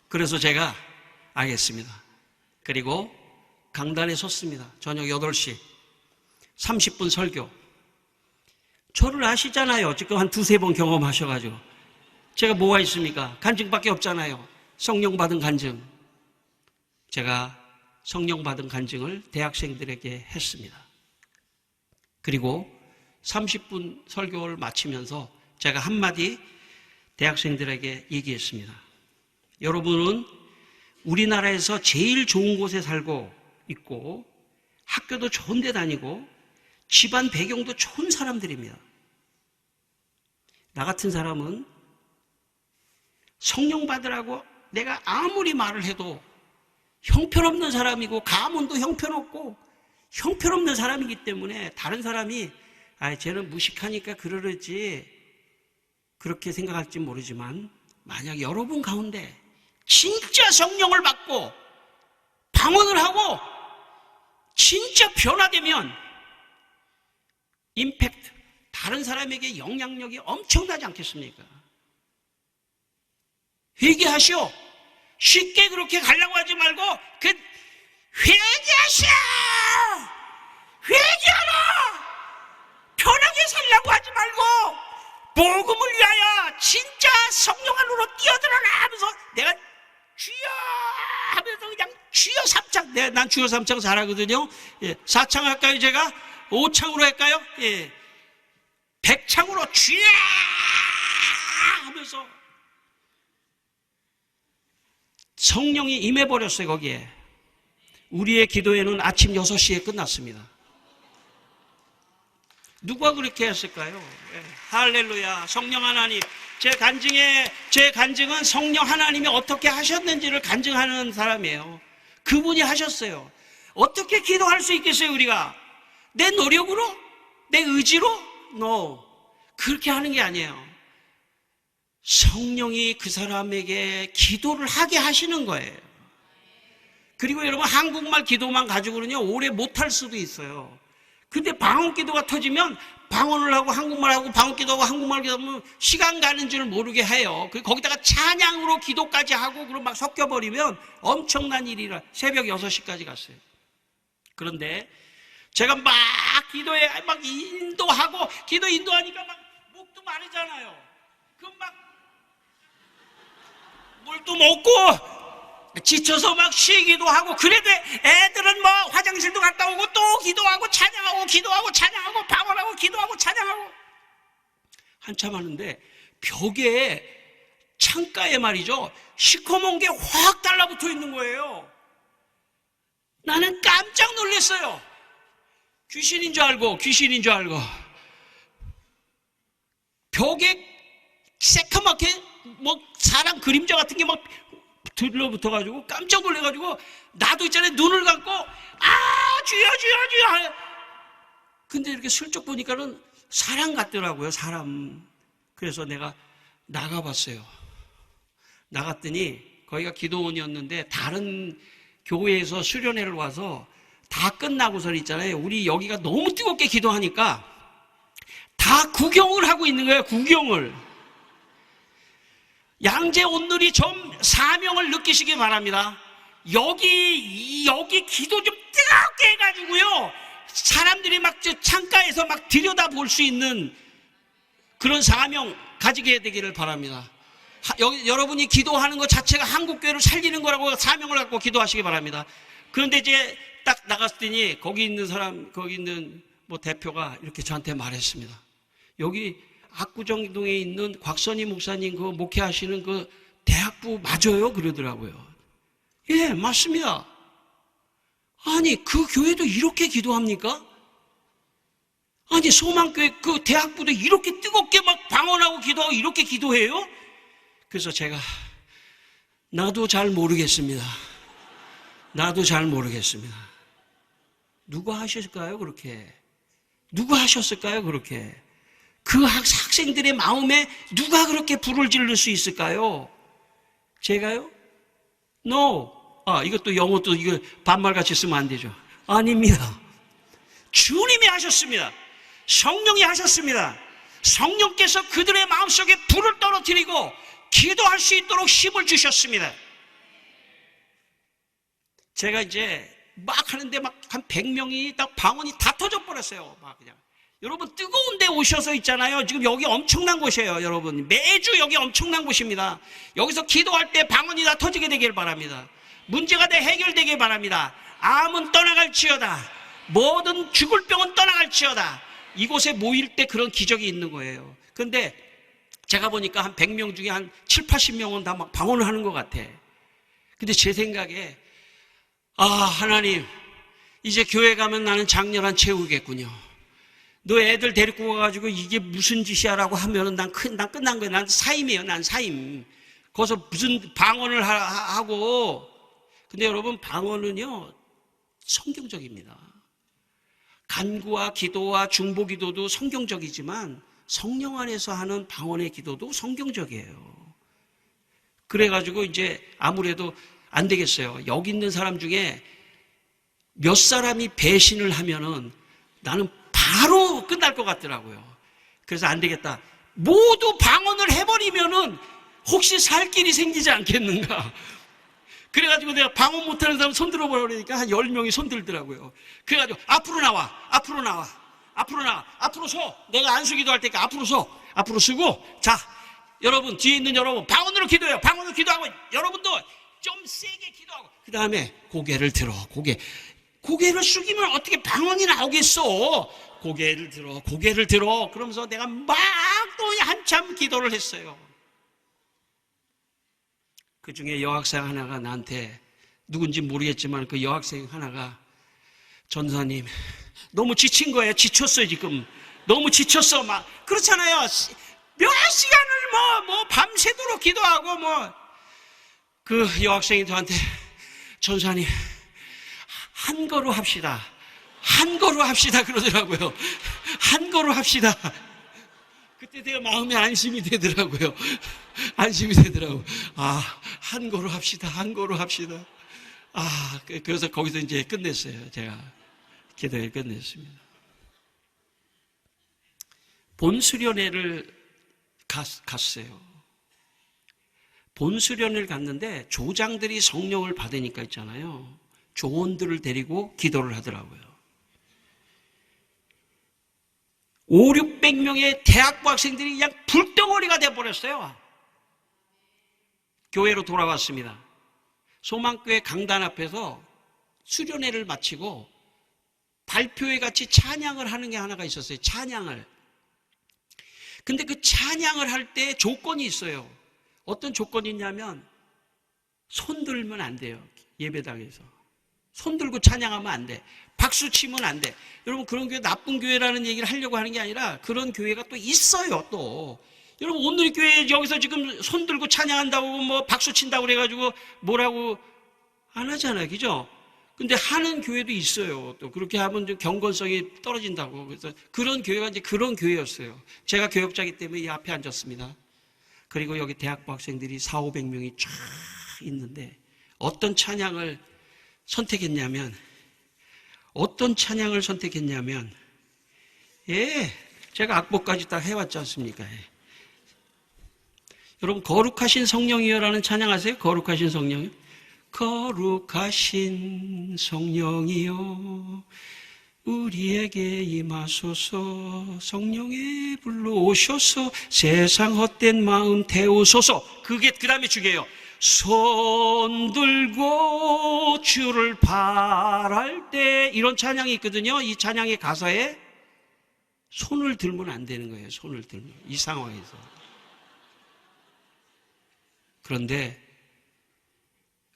그래서 제가 알겠습니다. 그리고 강단에 섰습니다. 저녁 8시 30분 설교. 저를 아시잖아요. 지금 한 2-3번 경험하셔가지고. 제가 뭐가 있습니까? 간증밖에 없잖아요. 성령 받은 간증. 제가 성령 받은 간증을 대학생들에게 했습니다. 그리고 30분 설교를 마치면서 제가 한마디 대학생들에게 얘기했습니다. 여러분은 우리나라에서 제일 좋은 곳에 살고 있고 학교도 좋은 데 다니고 집안 배경도 좋은 사람들입니다. 나 같은 사람은 성령 받으라고 내가 아무리 말을 해도 형편없는 사람이고 가문도 형편없고 형편없는 사람이기 때문에 다른 사람이 쟤는 무식하니까 그러지 그렇게 생각할지 모르지만 만약 여러분 가운데 진짜 성령을 받고 방언을 하고 진짜 변화되면 임팩트, 다른 사람에게 영향력이 엄청나지 않겠습니까? 회개하시오. 쉽게 그렇게 가려고 하지 말고 회개하시오. 회개하라. 편하게 살려고 하지 말고 복음을 위하여 진짜 성령 안으로 뛰어들어라 하면서 내가 주여 하면서 그냥 주여 3창, 난 주여 3창 잘하거든요. 4창 할까요? 제가 5창으로 할까요? 100 애창으로 주야 하면서 성령이 임해버렸어요. 거기에 우리의 기도회는 아침 6시에 끝났습니다. 누가 그렇게 했을까요? 할렐루야. 성령 하나님, 제 간증은 성령 하나님이 어떻게 하셨는지를 간증하는 사람이에요. 그분이 하셨어요. 어떻게 기도할 수 있겠어요, 우리가? 내 노력으로? 내 의지로? No. 그렇게 하는 게 아니에요. 성령이 그 사람에게 기도를 하게 하시는 거예요. 그리고 여러분, 한국말 기도만 가지고는요, 오래 못할 수도 있어요. 근데 방언 기도가 터지면 방언을 하고 한국말 하고 방언 기도하고 한국말 기도하면 시간 가는 줄 모르게 해요. 거기다가 찬양으로 기도까지 하고 그럼 막 섞여버리면 엄청난 일이라 새벽 6시까지 갔어요. 그런데 제가 막 기도에 막 인도하고 기도 인도하니까 막 목도 마르잖아요. 그럼 막 물도 먹고 지쳐서 막 쉬기도 하고, 그래도 애들은 뭐 화장실도 갔다 오고 또 기도하고 찬양하고 기도하고 찬양하고 방언하고 기도하고 찬양하고 한참 하는데 벽에 창가에 말이죠, 시커먼 게 확 달라붙어 있는 거예요. 나는 깜짝 놀랐어요. 귀신인 줄 알고 벽에 새카맣게 뭐 사람 그림자 같은 게 막 들러붙어가지고 깜짝 놀래가지고 나도 있잖아요, 눈을 감고 주여 근데 이렇게 슬쩍 보니까는 사람 같더라고요, 사람. 그래서 내가 나가봤어요. 나갔더니 거기가 기도원이었는데 다른 교회에서 수련회를 와서 다 끝나고서 있잖아요, 우리 여기가 너무 뜨겁게 기도하니까 다 구경을 하고 있는 거예요. 구경을. 양재 온누리 좀 사명을 느끼시기 바랍니다. 여기 기도 좀 뜨겁게 해가지고요, 사람들이 막 저 창가에서 막 들여다볼 수 있는 그런 사명 가지게 되기를 바랍니다. 여러분이 기도하는 것 자체가 한국교회를 살리는 거라고 사명을 갖고 기도하시기 바랍니다. 그런데 이제 딱 나갔더니 거기 있는 뭐 대표가 이렇게 저한테 말했습니다. 여기 압구정동에 있는 곽선희 목사님 그 목회하시는 그 대학부 맞아요? 그러더라고요. 예, 맞습니다. 아니, 그 교회도 이렇게 기도합니까? 아니, 소망교회 그 대학부도 이렇게 뜨겁게 막 방언하고 기도하고 이렇게 기도해요? 그래서 제가 나도 잘 모르겠습니다. 누가 하셨을까요, 그렇게? 누가 하셨을까요, 그렇게? 그 학생들의 마음에 누가 그렇게 불을 지를 수 있을까요? 제가요? No. 이것도 영어도 이거 반말같이 쓰면 안 되죠. 아닙니다. 주님이 하셨습니다. 성령이 하셨습니다. 성령께서 그들의 마음속에 불을 떨어뜨리고 기도할 수 있도록 힘을 주셨습니다. 제가 이제 막 하는데 막 한 100명이 딱 방언이 다 터져 버렸어요. 막 그냥. 여러분, 뜨거운 데 오셔서 있잖아요. 지금 여기 엄청난 곳이에요, 여러분. 매주 여기 엄청난 곳입니다. 여기서 기도할 때 방언이 다 터지게 되길 바랍니다. 문제가 다 해결되길 바랍니다. 암은 떠나갈지어다. 모든 죽을 병은 떠나갈지어다. 이곳에 모일 때 그런 기적이 있는 거예요. 그런데 제가 보니까 한 100명 중에 한 7, 80명은 다 막 방언을 하는 것 같아. 근데 제 생각에 하나님, 이제 교회 가면 나는 장렬한 채우겠군요. 너 애들 데리고 가가지고 이게 무슨 짓이야라고 하면은 난 끝난 거야. 난 사임이에요. 난 사임. 거기서 무슨 방언을 하고. 근데 여러분, 방언은요, 성경적입니다. 간구와 기도와 중보 기도도 성경적이지만 성령 안에서 하는 방언의 기도도 성경적이에요. 그래가지고 이제 아무래도 안 되겠어요. 여기 있는 사람 중에 몇 사람이 배신을 하면은 나는 바로 끝날 것 같더라고요. 그래서 안 되겠다. 모두 방언을 해버리면은 혹시 살 길이 생기지 않겠는가. 그래가지고 내가 방언 못하는 사람 손 들어버리니까 한 10명이 손 들더라고요. 그래가지고 앞으로 나와. 앞으로 서. 내가 안수기도 할 테니까 앞으로 서. 앞으로 서고, 자, 여러분, 뒤에 있는 여러분, 방언으로 기도해요. 방언으로 기도하고, 여러분도 좀 세게 기도하고, 그 다음에 고개를 들어. 고개를 숙이면 어떻게 방언이 나오겠어? 고개를 들어. 그러면서 내가 막 또 한참 기도를 했어요. 그 중에 여학생 하나가 나한테, 누군지 모르겠지만 그 여학생 하나가, 전사님, 너무 지친 거예요. 지쳤어요, 지금. 너무 지쳤어. 막, 그렇잖아요. 몇 시간을 밤새도록 기도하고, 그 여학생이 저한테, 전사님, 한 거로 합시다. 한 거로 합시다. 그러더라고요. 한 거로 합시다. 그때 되게 마음에 안심이 되더라고요. 안심이 되더라고요. 한 거로 합시다. 한 거로 합시다. 그래서 거기서 이제 끝냈어요. 제가 기도를 끝냈습니다. 본수련회를 갔어요. 본수련을 갔는데 조장들이 성령을 받으니까 있잖아요. 조원들을 데리고 기도를 하더라고요. 500~600명의 대학부 학생들이 그냥 불덩어리가 돼버렸어요. 교회로 돌아왔습니다. 소망교회 강단 앞에서 수련회를 마치고 발표회 같이 찬양을 하는 게 하나가 있었어요. 찬양을. 근데 그 찬양을 할 때 조건이 있어요. 어떤 조건이 있냐면 손 들면 안 돼요. 예배당에서. 손 들고 찬양하면 안 돼. 박수 치면 안 돼. 여러분, 그런 교회 나쁜 교회라는 얘기를 하려고 하는 게 아니라 그런 교회가 또 있어요. 또 여러분, 오늘 교회 여기서 지금 손 들고 찬양한다고 박수 친다고 그래가지고 뭐라고 안 하잖아요. 그죠? 근데 하는 교회도 있어요. 또 그렇게 하면 좀 경건성이 떨어진다고. 그래서 그런 교회가 이제 그런 교회였어요. 제가 교역자이기 때문에 이 앞에 앉았습니다. 그리고 여기 대학부 학생들이 400~500명이 쫙 있는데 어떤 찬양을 선택했냐면, 제가 악보까지 다 해왔지 않습니까? 여러분, 거룩하신 성령이여라는 찬양 아세요? 거룩하신 성령이요? 거룩하신 성령이여 우리에게 임하소서, 성령의 불로 오셔서 세상 헛된 마음 태우소서. 그게 그 다음에 중요해요. 손 들고 주를 바랄 때, 이런 찬양이 있거든요. 이 찬양의 가사에 손을 들면 안 되는 거예요. 손을 들면, 이 상황에서. 그런데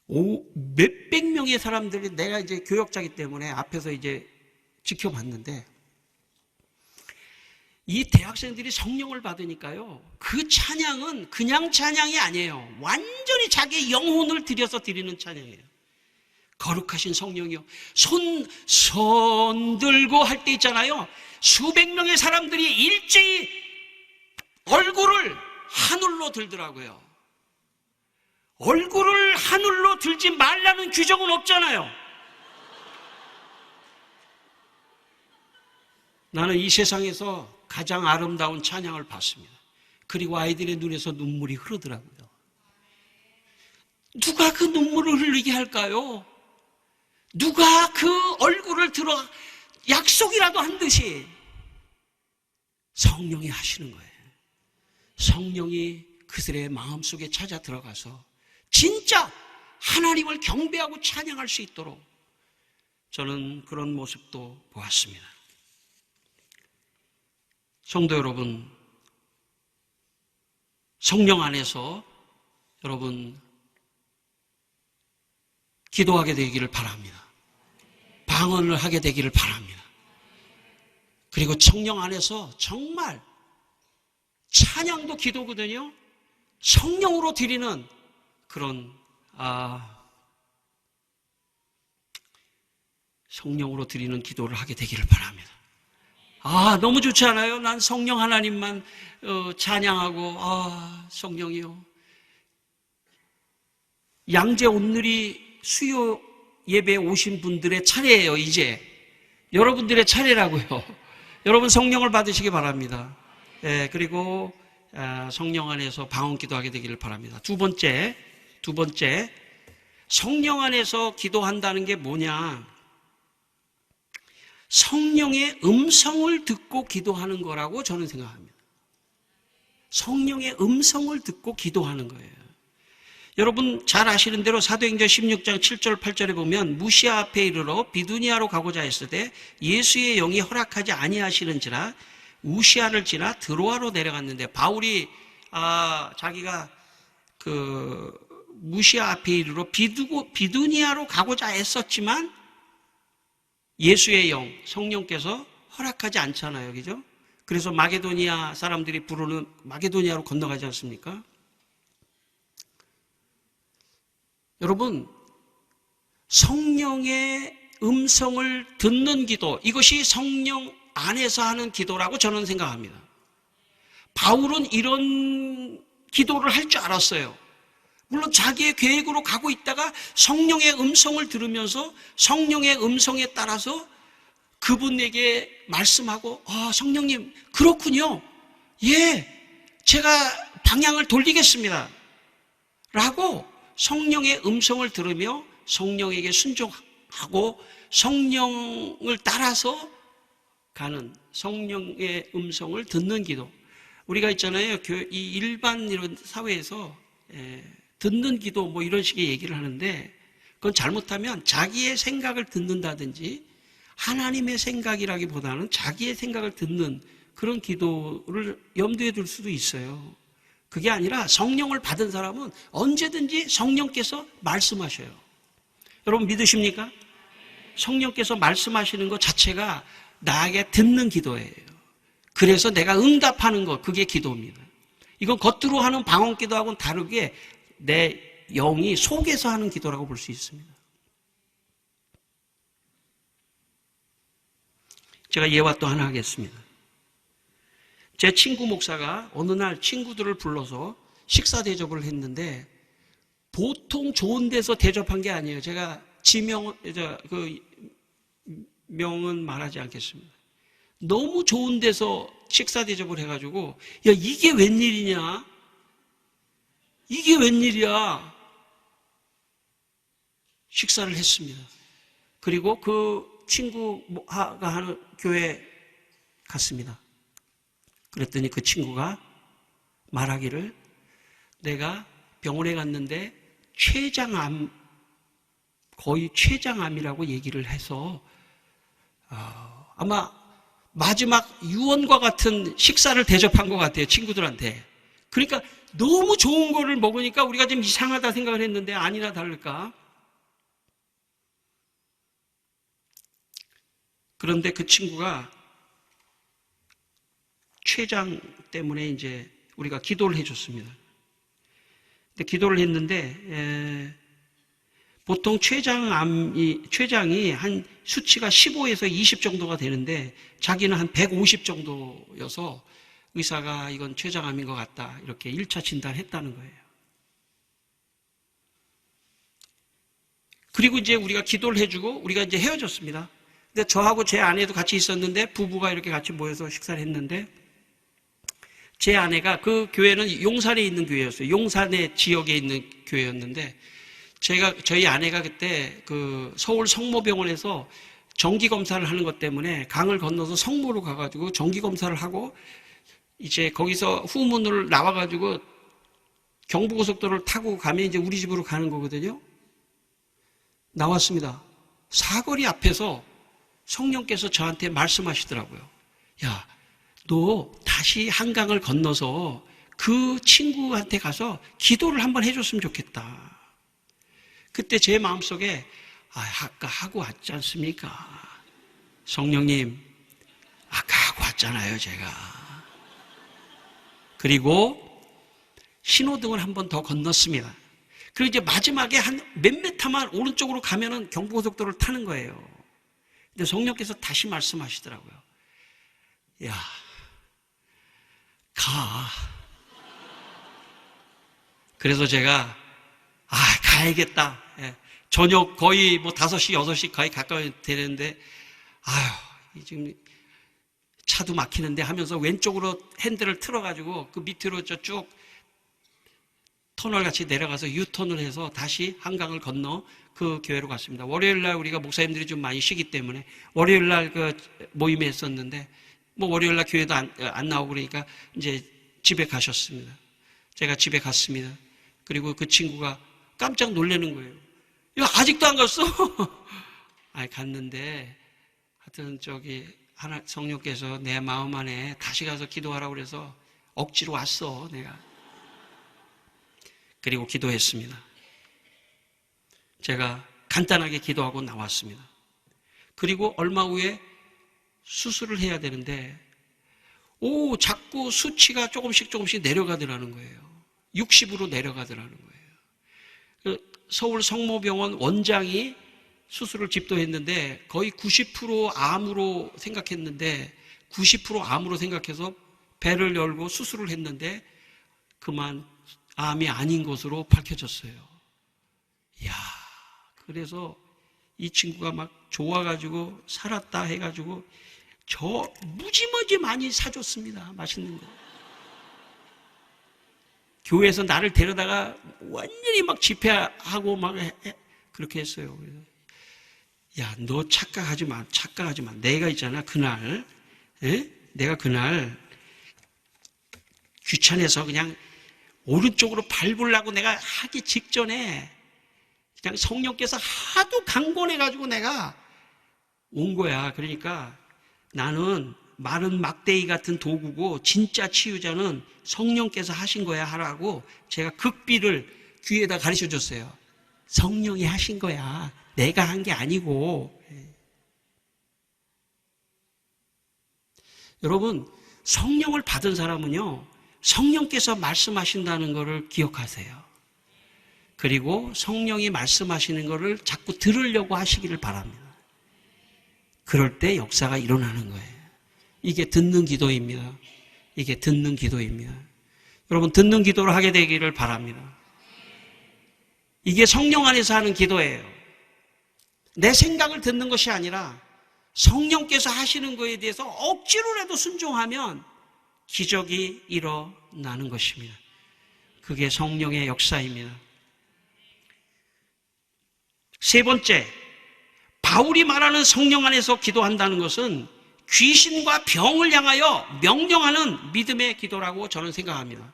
몇백 명의 사람들이, 내가 이제 교역자이기 때문에 앞에서 이제 지켜봤는데, 이 대학생들이 성령을 받으니까요, 그 찬양은 그냥 찬양이 아니에요. 완전히 자기의 영혼을 들여서 드리는 찬양이에요. 거룩하신 성령이요. 손 들고 할 때 있잖아요. 수백 명의 사람들이 일제히 얼굴을 하늘로 들더라고요. 얼굴을 하늘로 들지 말라는 규정은 없잖아요. 나는 이 세상에서 가장 아름다운 찬양을 봤습니다. 그리고 아이들의 눈에서 눈물이 흐르더라고요. 누가 그 눈물을 흘리게 할까요? 누가 그 얼굴을 들어 약속이라도 한 듯이 성령이 하시는 거예요. 성령이 그들의 마음속에 찾아 들어가서 진짜 하나님을 경배하고 찬양할 수 있도록 저는 그런 모습도 보았습니다. 성도 여러분, 성령 안에서 여러분 기도하게 되기를 바랍니다. 방언을 하게 되기를 바랍니다. 그리고 성령 안에서 정말 찬양도 기도거든요. 성령으로 드리는 그런 성령으로 드리는 기도를 하게 되기를 바랍니다. 너무 좋지 않아요? 난 성령 하나님만 찬양하고, 성령이요. 양재 온누리 수요 예배에 오신 분들의 차례예요. 이제 여러분들의 차례라고요. 여러분 성령을 받으시기 바랍니다. 그리고 성령 안에서 방언 기도하게 되기를 바랍니다. 두 번째, 성령 안에서 기도한다는 게 뭐냐? 성령의 음성을 듣고 기도하는 거라고 저는 생각합니다. 성령의 음성을 듣고 기도하는 거예요. 여러분 잘 아시는 대로 사도행전 16장 7절 8절에 보면 무시아 앞에 이르러 비두니아로 가고자 했을 때 예수의 영이 허락하지 아니하시는지라 우시아를 지나 드로아로 내려갔는데, 바울이 자기가 그 무시아 앞에 이르러 비두니아로 가고자 했었지만 예수의 영, 성령께서 허락하지 않잖아요. 그죠? 그래서 마게도니아 사람들이 부르는 마게도니아로 건너가지 않습니까? 여러분, 성령의 음성을 듣는 기도, 이것이 성령 안에서 하는 기도라고 저는 생각합니다. 바울은 이런 기도를 할 줄 알았어요. 물론 자기의 계획으로 가고 있다가 성령의 음성을 들으면서 성령의 음성에 따라서 그분에게 말씀하고, 성령님 그렇군요. 예, 제가 방향을 돌리겠습니다 라고 성령의 음성을 들으며 성령에게 순종하고 성령을 따라서 가는, 성령의 음성을 듣는 기도. 우리가 있잖아요, 이 일반 이런 사회에서 듣는 기도 뭐 이런 식의 얘기를 하는데, 그건 잘못하면 자기의 생각을 듣는다든지 하나님의 생각이라기보다는 자기의 생각을 듣는 그런 기도를 염두에 둘 수도 있어요. 그게 아니라 성령을 받은 사람은 언제든지 성령께서 말씀하셔요. 여러분 믿으십니까? 성령께서 말씀하시는 것 자체가 나에게 듣는 기도예요. 그래서 내가 응답하는 것, 그게 기도입니다. 이건 겉으로 하는 방언 기도하고는 다르게 내 영이 속에서 하는 기도라고 볼 수 있습니다. 제가 예화 또 하나 하겠습니다. 제 친구 목사가 어느 날 친구들을 불러서 식사 대접을 했는데, 보통 좋은 데서 대접한 게 아니에요. 제가 명은 말하지 않겠습니다. 너무 좋은 데서 식사 대접을 해가지고, 야, 이게 웬일이냐? 이게 웬일이야? 식사를 했습니다. 그리고 그 친구가 하는 교회에 갔습니다. 그랬더니 그 친구가 말하기를, 내가 병원에 갔는데 췌장암, 거의 췌장암이라고 얘기를 해서 아마 마지막 유언과 같은 식사를 대접한 것 같아요, 친구들한테. 그러니까 너무 좋은 거를 먹으니까 우리가 좀 이상하다 생각을 했는데 아니나 다를까. 그런데 그 친구가 췌장 때문에 이제 우리가 기도를 해줬습니다. 근데 기도를 했는데 보통 췌장이 한 수치가 15에서 20 정도가 되는데 자기는 한 150 정도여서 의사가 이건 췌장암인 것 같다 이렇게 1차 진단했다는 거예요. 그리고 이제 우리가 기도를 해주고 우리가 이제 헤어졌습니다. 근데 저하고 제 아내도 같이 있었는데 부부가 이렇게 같이 모여서 식사를 했는데, 제 아내가, 그 교회는 용산에 있는 교회였어요. 용산의 지역에 있는 교회였는데, 저희 아내가 그때 그 서울 성모병원에서 정기검사를 하는 것 때문에 강을 건너서 성모로 가가지고 정기검사를 하고, 이제 거기서 후문을 나와가지고 경부고속도로를 타고 가면 이제 우리 집으로 가는 거거든요. 나왔습니다. 사거리 앞에서 성령께서 저한테 말씀하시더라고요. 야, 너 다시 한강을 건너서 그 친구한테 가서 기도를 한번 해줬으면 좋겠다. 그때 제 마음속에 아까 하고 왔지 않습니까? 성령님, 아까 하고 왔잖아요, 제가. 그리고 신호등을 한 번 더 건넜습니다. 그리고 이제 마지막에 한 몇 미터만 오른쪽으로 가면은 경부고속도로를 타는 거예요. 근데 성령께서 다시 말씀하시더라고요. 야, 가. 그래서 제가 가야겠다. 예. 저녁 거의 뭐 5시, 6시 거의 가까이 되는데, 지금 차도 막히는데 하면서 왼쪽으로 핸들을 틀어가지고 그 밑으로 쭉 터널 같이 내려가서 유턴을 해서 다시 한강을 건너 그 교회로 갔습니다. 월요일날 우리가 목사님들이 좀 많이 쉬기 때문에 월요일날 그 모임에 했었는데, 뭐 월요일날 교회도 안 나오고 그러니까 이제 집에 가셨습니다. 제가 집에 갔습니다. 그리고 그 친구가 깜짝 놀라는 거예요. 야, 아직도 안 갔어? 아니, 갔는데, 하여튼 성령께서 내 마음 안에 다시 가서 기도하라고 그래서 억지로 왔어, 내가. 그리고 기도했습니다. 제가 간단하게 기도하고 나왔습니다. 그리고 얼마 후에 수술을 해야 되는데, 자꾸 수치가 조금씩 내려가더라는 거예요. 60으로 내려가더라는 거예요. 서울 성모병원 원장이 수술을 집도했는데 거의 90% 암으로 생각했는데 90% 암으로 생각해서 배를 열고 수술을 했는데 그만 암이 아닌 것으로 밝혀졌어요. 이야, 그래서 이 친구가 막 좋아가지고 살았다 해가지고 저 무지무지 많이 사줬습니다. 맛있는 거. 교회에서 나를 데려다가 완전히 막 집회하고 막 그렇게 했어요. 야, 너 착각하지 마. 내가 있잖아, 그날. 내가 그날 귀찮아서 그냥 오른쪽으로 밟으려고 내가 하기 직전에 그냥 성령께서 하도 강권해가지고 내가 온 거야. 그러니까 나는 마른 막대기 같은 도구고 진짜 치유자는 성령께서 하신 거야 하라고 제가 극비를 귀에다 가르쳐 줬어요. 성령이 하신 거야. 내가 한 게 아니고. 여러분, 성령을 받은 사람은요, 성령께서 말씀하신다는 것을 기억하세요. 그리고 성령이 말씀하시는 것을 자꾸 들으려고 하시기를 바랍니다. 그럴 때 역사가 일어나는 거예요. 이게 듣는 기도입니다. 이게 듣는 기도입니다. 여러분, 듣는 기도를 하게 되기를 바랍니다. 이게 성령 안에서 하는 기도예요. 내 생각을 듣는 것이 아니라 성령께서 하시는 것에 대해서 억지로라도 순종하면 기적이 일어나는 것입니다. 그게 성령의 역사입니다. 세 번째, 바울이 말하는 성령 안에서 기도한다는 것은 귀신과 병을 향하여 명령하는 믿음의 기도라고 저는 생각합니다.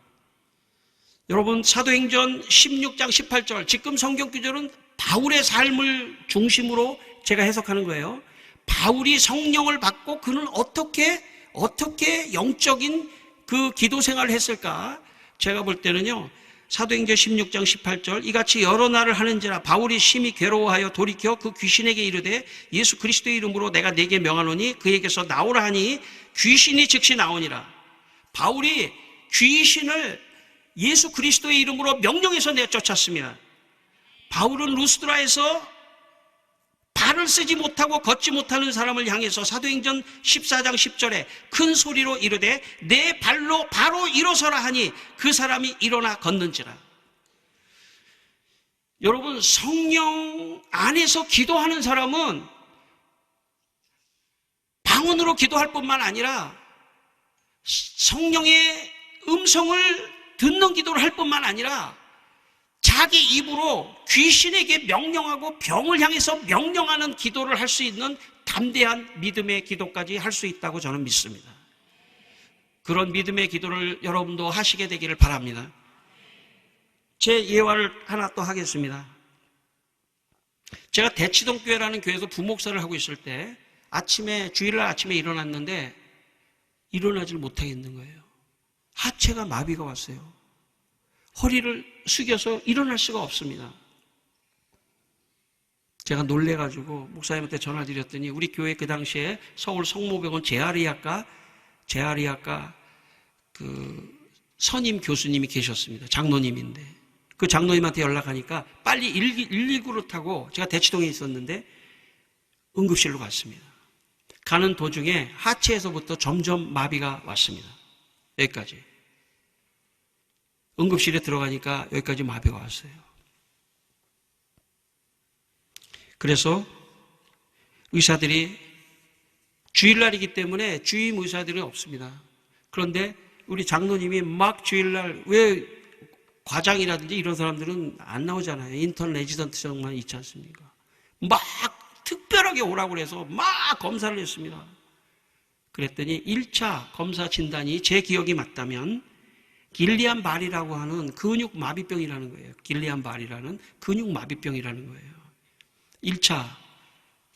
여러분, 사도행전 16장 18절, 지금 성경 구절은 바울의 삶을 중심으로 제가 해석하는 거예요. 바울이 성령을 받고 그는 어떻게 영적인 그 기도 생활을 했을까? 제가 볼 때는요, 사도행전 16장 18절, 이같이 여러 날을 하는지라 바울이 심히 괴로워하여 돌이켜 그 귀신에게 이르되 예수 그리스도의 이름으로 내가 네게 명하노니 그에게서 나오라 하니 귀신이 즉시 나오니라. 바울이 귀신을 예수 그리스도의 이름으로 명령해서 내쫓았습니다. 바울은 루스드라에서 발을 쓰지 못하고 걷지 못하는 사람을 향해서 사도행전 14장 10절에 큰 소리로 이르되 내 발로 바로 일어서라 하니 그 사람이 일어나 걷는지라. 여러분, 성령 안에서 기도하는 사람은 방언으로 기도할 뿐만 아니라 성령의 음성을 듣는 기도를 할 뿐만 아니라 자기 입으로 귀신에게 명령하고 병을 향해서 명령하는 기도를 할 수 있는 담대한 믿음의 기도까지 할 수 있다고 저는 믿습니다. 그런 믿음의 기도를 여러분도 하시게 되기를 바랍니다. 제 예화를 하나 또 하겠습니다. 제가 대치동 교회라는 교회에서 부목사를 하고 있을 때 주일날 아침에 일어났는데 일어나질 못하겠는 거예요. 하체가 마비가 왔어요. 허리를 숙여서 일어날 수가 없습니다. 제가 놀래가지고 목사님한테 전화드렸더니 우리 교회 그 당시에 서울 성모병원 재활의학과 그 선임 교수님이 계셨습니다. 장로님인데 그 장로님한테 연락하니까 빨리 119를 타고, 제가 대치동에 있었는데 응급실로 갔습니다. 가는 도중에 하체에서부터 점점 마비가 왔습니다. 여기까지. 응급실에 들어가니까 여기까지 마비가 왔어요. 그래서 의사들이 주일날이기 때문에 주임 의사들이 없습니다. 그런데 우리 장로님이 막 주일날, 왜 과장이라든지 이런 사람들은 안 나오잖아요. 인턴 레지던트정만 있지 않습니까? 막 특별하게 오라고 그래서 막 검사를 했습니다. 그랬더니 1차 검사 진단이 제 기억이 맞다면 길리안 바리라고 하는 근육 마비병이라는 거예요. 길리안 바리라는 근육 마비병이라는 거예요. 1차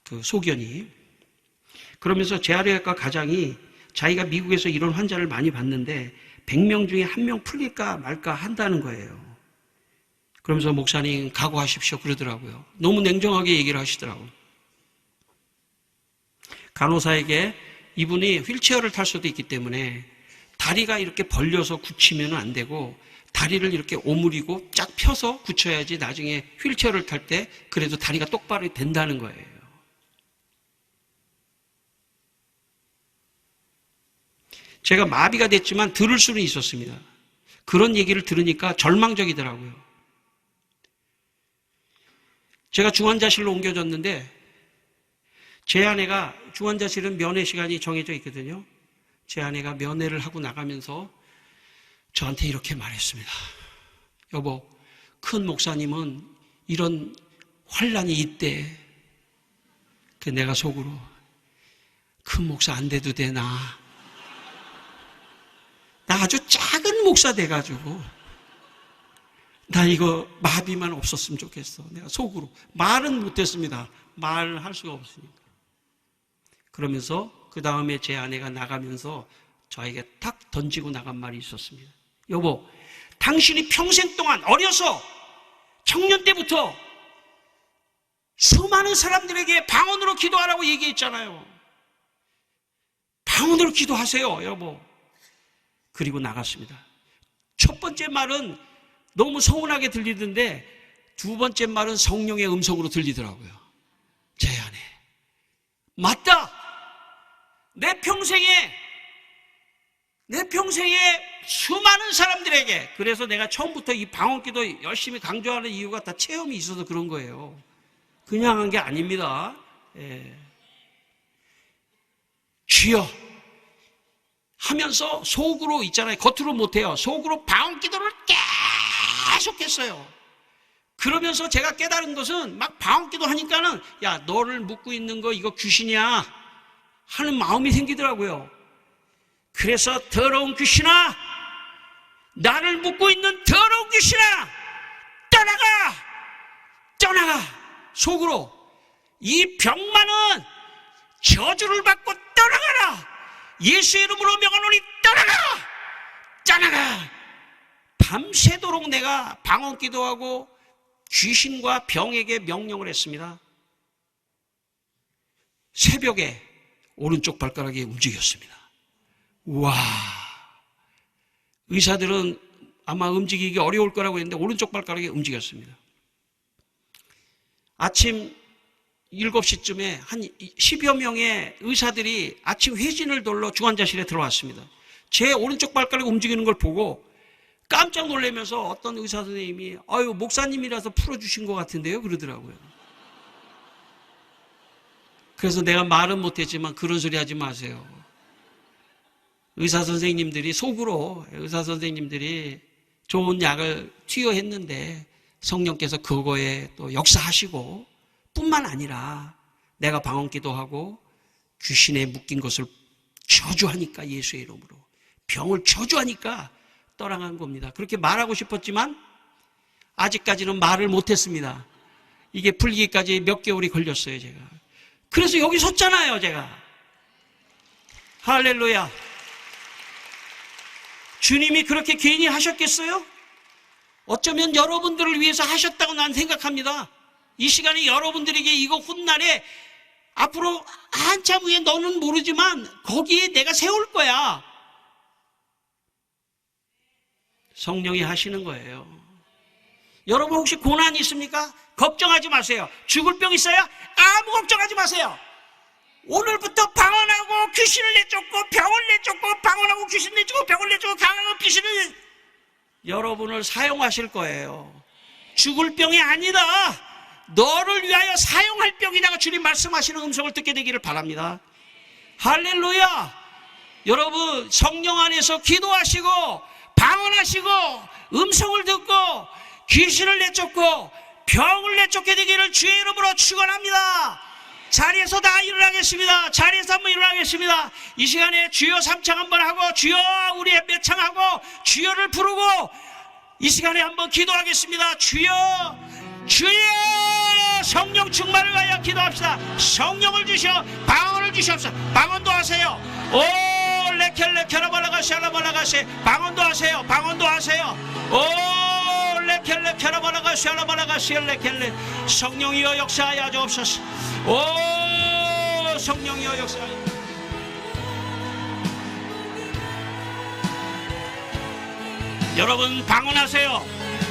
그 소견이. 그러면서 재활의학과 과장이 자기가 미국에서 이런 환자를 많이 봤는데 100명 중에 1명 풀릴까 말까 한다는 거예요. 그러면서 목사님 각오하십시오 그러더라고요. 너무 냉정하게 얘기를 하시더라고요. 간호사에게 이분이 휠체어를 탈 수도 있기 때문에 다리가 이렇게 벌려서 굳히면 안 되고 다리를 이렇게 오므리고 쫙 펴서 굳혀야지 나중에 휠체어를 탈 때 그래도 다리가 똑바로 된다는 거예요. 제가 마비가 됐지만 들을 수는 있었습니다. 그런 얘기를 들으니까 절망적이더라고요. 제가 중환자실로 옮겨졌는데 제 아내가 중환자실은 면회 시간이 정해져 있거든요. 제 아내가 면회를 하고 나가면서 저한테 이렇게 말했습니다. 여보, 큰 목사님은 이런 환난이 있대. 내가 속으로 큰 목사 안 돼도 되나? 나 아주 작은 목사 돼가지고 나 이거 마비만 없었으면 좋겠어. 내가 속으로 말은 못했습니다. 말을 할 수가 없으니까. 그러면서 그 다음에 제 아내가 나가면서 저에게 탁 던지고 나간 말이 있었습니다. 여보, 당신이 평생 동안 어려서 청년 때부터 수많은 사람들에게 방언으로 기도하라고 얘기했잖아요. 방언으로 기도하세요, 여보. 그리고 나갔습니다. 첫 번째 말은 너무 서운하게 들리던데 두 번째 말은 성령의 음성으로 들리더라고요. 제 아내. 맞다! 내 평생에 수많은 사람들에게, 그래서 내가 처음부터 이 방언기도 열심히 강조하는 이유가 다 체험이 있어서 그런 거예요. 그냥 한 게 아닙니다. 예. 주여 하면서 속으로 있잖아요. 겉으로 못해요. 속으로 방언기도를 계속했어요. 그러면서 제가 깨달은 것은 막 방언기도 하니까는 야, 너를 묶고 있는 거 이거 귀신이야 하는 마음이 생기더라고요. 그래서 더러운 귀신아, 나를 묶고 있는 더러운 귀신아, 떠나가. 속으로 이 병만은 저주를 받고 떠나가라. 예수의 이름으로 명하노니 떠나가. 밤새도록 내가 방언 기도하고 귀신과 병에게 명령을 했습니다. 새벽에 오른쪽 발가락이 움직였습니다. 와, 의사들은 아마 움직이기 어려울 거라고 했는데 오른쪽 발가락이 움직였습니다. 아침 7시쯤에 한 10여 명의 의사들이 아침 회진을 돌러 중환자실에 들어왔습니다. 제 오른쪽 발가락이 움직이는 걸 보고 깜짝 놀라면서 어떤 의사 선생님이 아유, 목사님이라서 풀어주신 것 같은데요 그러더라고요. 그래서 내가 말은 못했지만 그런 소리 하지 마세요. 의사 선생님들이 속으로 좋은 약을 투여했는데 성령께서 그거에 또 역사하시고 뿐만 아니라 내가 방언 기도하고 귀신에 묶인 것을 저주하니까 예수의 이름으로 병을 저주하니까 떠나간 겁니다. 그렇게 말하고 싶었지만 아직까지는 말을 못했습니다. 이게 풀리기까지 몇 개월이 걸렸어요 제가. 그래서 여기 섰잖아요 제가. 할렐루야. 주님이 그렇게 괜히 하셨겠어요? 어쩌면 여러분들을 위해서 하셨다고 난 생각합니다. 이 시간에 여러분들에게 이거 훗날에 앞으로 한참 후에 너는 모르지만 거기에 내가 세울 거야. 성령이 하시는 거예요. 여러분 혹시 고난이 있습니까? 걱정하지 마세요. 죽을 병 있어요? 아무 걱정하지 마세요. 오늘부터 방언하고 귀신을 내쫓고 병을 내쫓고 방언하고 귀신 내쫓고 병을 내쫓고 강하고 귀신을 여러분을 사용하실 거예요. 죽을 병이 아니다. 너를 위하여 사용할 병이라고 주님 말씀하시는 음성을 듣게 되기를 바랍니다. 할렐루야. 여러분 성령 안에서 기도하시고 방언하시고 음성을 듣고 귀신을 내쫓고 병을 내쫓게 되기를 주의 이름으로 축원합니다. 자리에서 다 일어나겠습니다. 자리에서 한번 일어나겠습니다. 이 시간에 주여 3창 한번 하고 주여 우리의 몇 창하고 주여를 부르고 이 시간에 한번 기도하겠습니다. 주여 주여 성령 충만을 위하여 기도합시다. 성령을 주셔 방언을 주시옵소서. 방언도 하세요. 오 레켈레케라발라가시알라발라가시 방언도 하세요. 방언도 하세요. 오 레켈레케라발라가시알라발라가시알레켈레 성령이여 역사하여 주옵소서. 오 성령이여 역사하여. 여러분 방언하세요.